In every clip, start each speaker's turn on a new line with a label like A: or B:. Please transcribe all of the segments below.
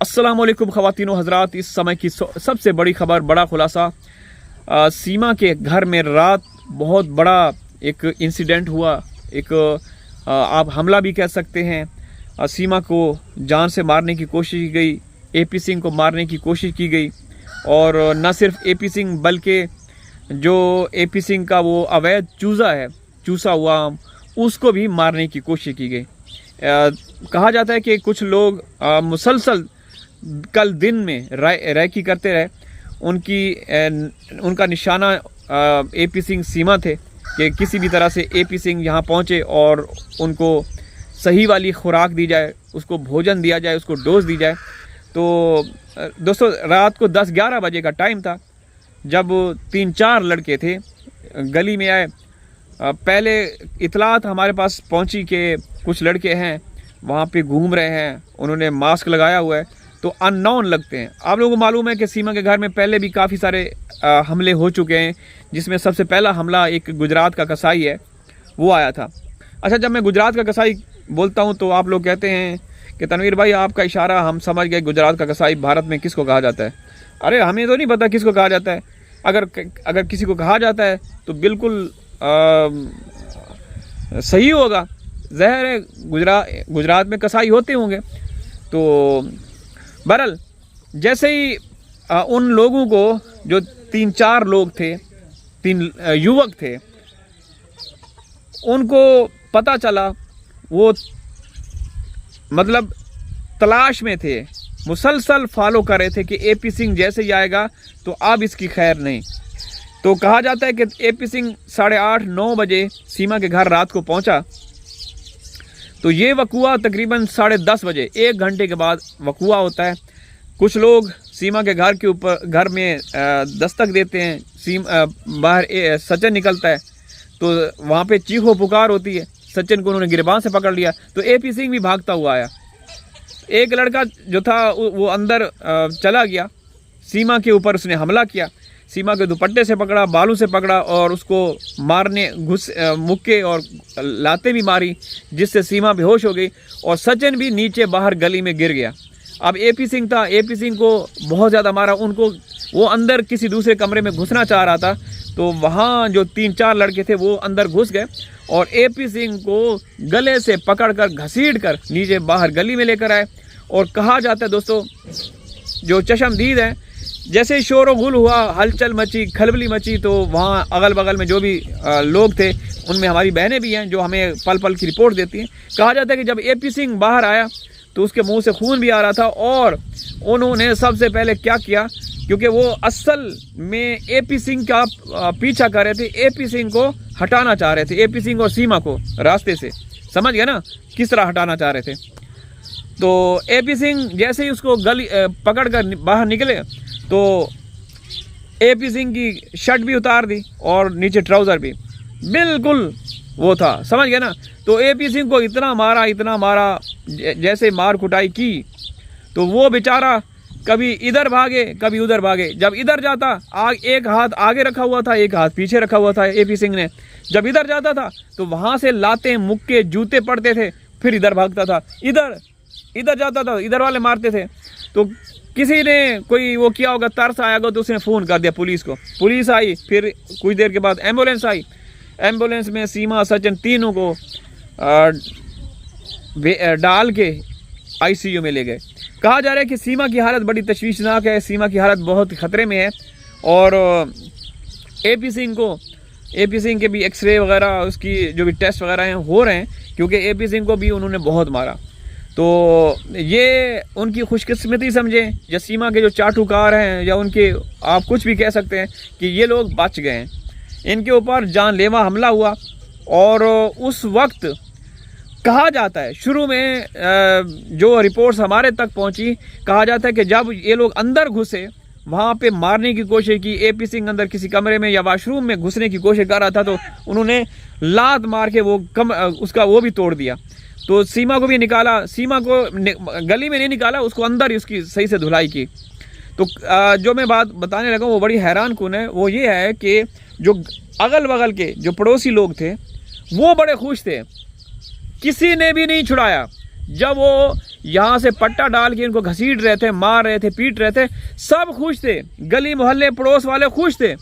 A: अस्सलाम वालेकुम ख़वातीनो हज़रात। इस समय की सबसे बड़ी खबर, बड़ा खुलासा। सीमा के घर में रात बहुत बड़ा एक इंसिडेंट हुआ। एक आप हमला भी कह सकते हैं। सीमा को जान से मारने की कोशिश की गई, एपी सिंह को मारने की कोशिश की गई, और न सिर्फ एपी सिंह बल्कि जो एपी सिंह का वो अवैध चूज़ा है, चूसा हुआ आम, उसको भी मारने की कोशिश की गई। कहा जाता है कि कुछ लोग मुसलसल कल दिन में रैकी करते रहे। उनका निशाना एपी सिंह सीमा थे कि किसी भी तरह से एपी सिंह यहाँ पहुँचे और उनको सही वाली खुराक दी जाए, उसको भोजन दिया जाए, उसको डोज दी जाए। तो दोस्तों, रात को 10-11 बजे का टाइम था जब 3-4 लड़के थे, गली में आए। पहले इतलात हमारे पास पहुंची कि कुछ लड़के हैं वहाँ पे घूम रहे हैं, उन्होंने मास्क लगाया हुआ है, तो अननोन लगते हैं। आप लोगों को मालूम है कि सीमा के घर में पहले भी काफ़ी सारे हमले हो चुके हैं, जिसमें सबसे पहला हमला एक गुजरात का कसाई है, वो आया था। अच्छा, जब मैं गुजरात का कसाई बोलता हूँ तो आप लोग कहते हैं कि तनवीर भाई, आपका इशारा हम समझ गए, गुजरात का कसाई भारत में किसको कहा जाता है? अरे हमें तो नहीं पता किसको कहा जाता है। अगर किसी को कहा जाता है तो बिल्कुल सही होगा, ज़ाहिर है गुजरात में कसाई होते होंगे। तो बहरहाल, जैसे ही उन लोगों को, जो 3-4 लोग थे, 3 युवक थे, उनको पता चला, वो मतलब तलाश में थे, मुसलसल फॉलो कर रहे थे कि एपी सिंह जैसे ही आएगा तो अब इसकी खैर नहीं। तो कहा जाता है कि एपी सिंह 8:30-9 बजे सीमा के घर रात को पहुंचा। तो ये वकुआ तकरीबन 10:30 बजे, 1 घंटे के बाद वकुआ होता है। कुछ लोग सीमा के घर में दस्तक देते हैं। बाहर सचिन निकलता है, तो वहाँ पे चीखो पुकार होती है। सचिन को उन्होंने गिरबान से पकड़ लिया, तो एपी सिंह भी भागता हुआ आया। एक लड़का जो था वो अंदर चला गया, सीमा के ऊपर उसने हमला किया, सीमा के दुपट्टे से पकड़ा, बालों से पकड़ा और उसको मारने मुक्के और लाते भी मारी, जिससे सीमा बेहोश हो गई और सचिन भी नीचे बाहर गली में गिर गया। अब एपी सिंह था, एपी सिंह को बहुत ज़्यादा मारा। उनको, वो अंदर किसी दूसरे कमरे में घुसना चाह रहा था, तो वहाँ जो 3-4 लड़के थे वो अंदर घुस गए और एपी सिंह को गले से पकड़कर घसीट कर नीचे बाहर गली में लेकर आए। और कहा जाता है दोस्तों, जो चश्मदीद है, जैसे शोर गुल हुआ, हलचल मची, खलबली मची, तो वहाँ अगल बगल में जो भी लोग थे, उनमें हमारी बहनें भी हैं जो हमें पल पल की रिपोर्ट देती हैं। कहा जाता है कि जब एपी सिंह बाहर आया तो उसके मुंह से खून भी आ रहा था, और उन्होंने सबसे पहले क्या किया, क्योंकि वो असल में एपी सिंह का पीछा कर रहे थे, एपी सिंह को हटाना चाह रहे थे, एपी सिंह और सीमा को रास्ते से, समझ गए ना किस तरह हटाना चाह रहे थे। तो एपी सिंह जैसे ही उसको गली पकड़ कर बाहर निकले, तो एपी सिंह की शर्ट भी उतार दी और नीचे ट्राउज़र भी, बिल्कुल वो था, समझ गए ना। तो एपी सिंह को इतना मारा, जैसे मार कुटाई की, तो वो बेचारा कभी इधर भागे कभी उधर भागे। जब इधर जाता, एक हाथ आगे रखा हुआ था, एक हाथ पीछे रखा हुआ था एपी सिंह ने। जब इधर जाता था तो वहाँ से लाते, मुक्के, जूते पड़ते थे, फिर इधर भागता था, इधर जाता था, इधर वाले मारते थे। तो किसी ने कोई वो किया होगा, तरस आया होगा, तो उसने फ़ोन कर दिया पुलिस को। पुलिस आई, फिर कुछ देर के बाद एम्बुलेंस आई। एम्बुलेंस में सीमा, सचिन, तीनों को डाल के आईसीयू में ले गए। कहा जा रहा है कि सीमा की हालत बड़ी तशवीशनाक है, सीमा की हालत बहुत खतरे में है। और एपी सिंह के भी एक्सरे वगैरह, उसकी जो भी टेस्ट वगैरह हैं हो रहे हैं, क्योंकि एपी सिंह को भी उन्होंने बहुत मारा। तो ये उनकी खुशकिस्मती समझें, या सीमा के जो चाटुकार हैं, या उनके, आप कुछ भी कह सकते हैं, कि ये लोग बच गए हैं। इनके ऊपर जानलेवा हमला हुआ। और उस वक्त कहा जाता है, शुरू में जो रिपोर्ट्स हमारे तक पहुंची, कहा जाता है कि जब ये लोग अंदर घुसे, वहाँ पे मारने की कोशिश की, एपी सिंह अंदर किसी कमरे में या वॉशरूम में घुसने की कोशिश कर रहा था, तो उन्होंने लात मार के उसका वो भी तोड़ दिया। तो सीमा को भी निकाला, सीमा को गली में नहीं निकाला, उसको अंदर ही उसकी सही से धुलाई की। तो जो मैं बात बताने लगा वो बड़ी हैरान कुन है। वो ये है कि जो अगल बगल के जो पड़ोसी लोग थे वो बड़े खुश थे, किसी ने भी नहीं छुड़ाया। जब वो यहाँ से पट्टा डाल के इनको घसीट रहे थे, मार रहे थे, पीट रहे थे, सब खुश थे, गली मोहल्ले पड़ोस वाले खुश थे।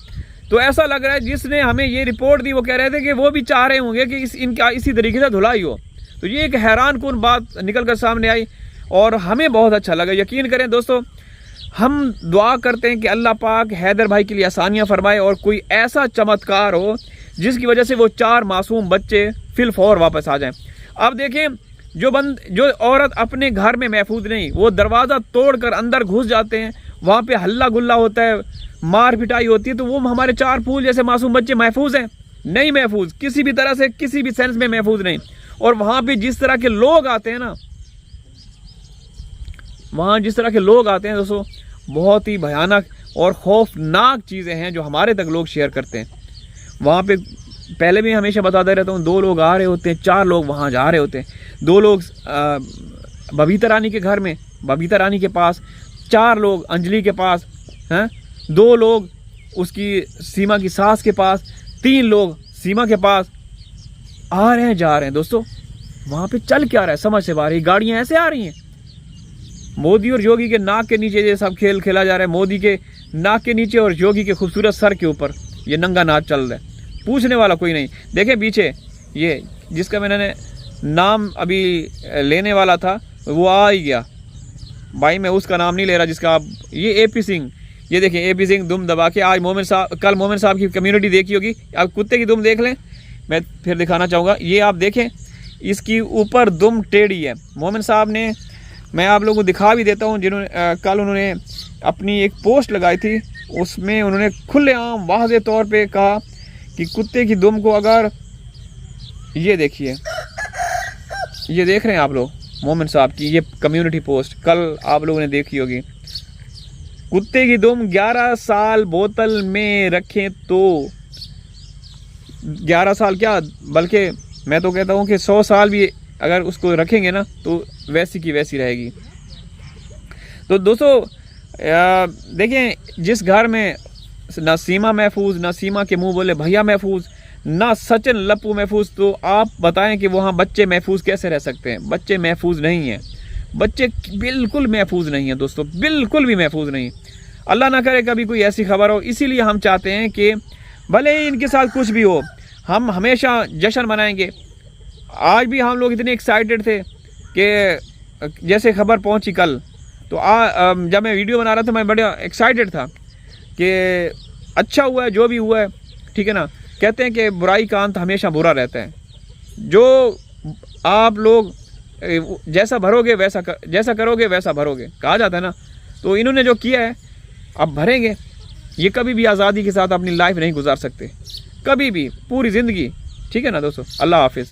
A: तो ऐसा लग रहा है जिसने हमें ये रिपोर्ट दी वो कह रहे थे कि वो भी चाह रहे होंगे कि इनका इसी तरीके से धुलाई हो। तो ये एक हैरान कुन बात निकल कर सामने आई और हमें बहुत अच्छा लगा। यकीन करें दोस्तों, हम दुआ करते हैं कि अल्लाह पाक हैदर भाई के लिए आसानियाँ फरमाए और कोई ऐसा चमत्कार हो जिसकी वजह से वो 4 मासूम बच्चे फिलफौर वापस आ जाएं। अब देखें, जो औरत अपने घर में महफूज नहीं, वो दरवाज़ा तोड़कर अंदर घुस जाते हैं, वहाँ पे हल्ला गुल्ला होता है, मार पिटाई होती है, तो वो हमारे 4 फूल जैसे मासूम बच्चे महफूज हैं? नहीं महफूज, किसी भी तरह से, किसी भी सेंस में महफूज नहीं। और वहाँ पे जिस तरह के लोग आते हैं ना, वहाँ जिस तरह के लोग आते हैं दोस्तों, बहुत ही भयानक और खौफनाक चीज़ें हैं जो हमारे तक लोग शेयर करते हैं। वहाँ पे पहले भी हमेशा बताता रहता हूँ, 2 लोग आ रहे होते हैं, 4 लोग वहाँ जा रहे होते हैं। 2 लोग बबीता रानी के घर में, बबीता रानी के पास, 4 लोग अंजलि के पास हैं, 2 लोग उसकी सीमा की सास के पास, 3 लोग सीमा के पास आ रहे हैं, जा रहे हैं। दोस्तों वहाँ पे चल क्या रहा है समझ से बाहर। गाड़ियाँ ऐसे आ रही हैं, मोदी और योगी के नाक के नीचे ये सब खेल खेला जा रहा है। मोदी के नाक के नीचे और योगी के खूबसूरत सर के ऊपर ये नंगा नाच चल रहा है, पूछने वाला कोई नहीं। देखें पीछे ये जिसका मैंने नाम अभी लेने वाला था वो आ ही गया भाई, मैं उसका नाम नहीं ले रहा जिसका आप, ये AP सिंह, ये देखें AP सिंह दुम दबा के। आज मोमिन साहब, कल मोमिन साहब की कम्युनिटी देखी होगी, आप कुत्ते की दुम देख लें, मैं फिर दिखाना चाहूँगा। ये आप देखें, इसकी ऊपर दुम टेढ़ी है। मोमिन साहब ने, मैं आप लोगों को दिखा भी देता हूँ, जिन्होंने कल उन्होंने अपनी एक पोस्ट लगाई थी, उसमें उन्होंने खुलेआम वाज़े तौर पे कहा कि कुत्ते की दुम को अगर, ये देखिए, ये देख रहे हैं आप लोग मोमिन साहब की ये कम्युनिटी पोस्ट, कल आप लोगों ने देखी होगी। कुत्ते की दुम 11 साल बोतल में रखें तो 11 साल क्या, बल्कि मैं तो कहता हूँ कि 100 साल भी अगर उसको रखेंगे ना तो वैसी की वैसी रहेगी। तो दोस्तों देखें, जिस घर में ना सीमा महफूज, ना सीमा के मुंह बोले भैया महफूज, ना सचिन लप्पू महफूज, तो आप बताएं कि वहाँ बच्चे महफूज कैसे रह सकते हैं? बच्चे महफूज नहीं हैं, बच्चे बिल्कुल महफूज नहीं हैं दोस्तों, बिल्कुल भी महफूज नहीं। अल्लाह ना करे कभी कोई ऐसी खबर हो। इसीलिए हम चाहते हैं कि भले ही इनके साथ कुछ भी हो, हम हमेशा जश्न मनाएंगे। आज भी हम लोग इतने एक्साइटेड थे कि जैसे खबर पहुंची कल, तो जब मैं वीडियो बना रहा था मैं बड़ा एक्साइटेड था कि अच्छा हुआ है जो भी हुआ है, ठीक है ना। कहते हैं कि बुराई का अंत हमेशा बुरा रहता है। जो आप लोग जैसा भरोगे वैसा जैसा करोगे वैसा भरोगे, कहा जाता है ना। तो इन्होंने जो किया है अब भरेंगे। ये कभी भी आज़ादी के साथ अपनी लाइफ नहीं गुजार सकते, कभी भी, पूरी ज़िंदगी, ठीक है ना दोस्तों। अल्लाह हाफिज़।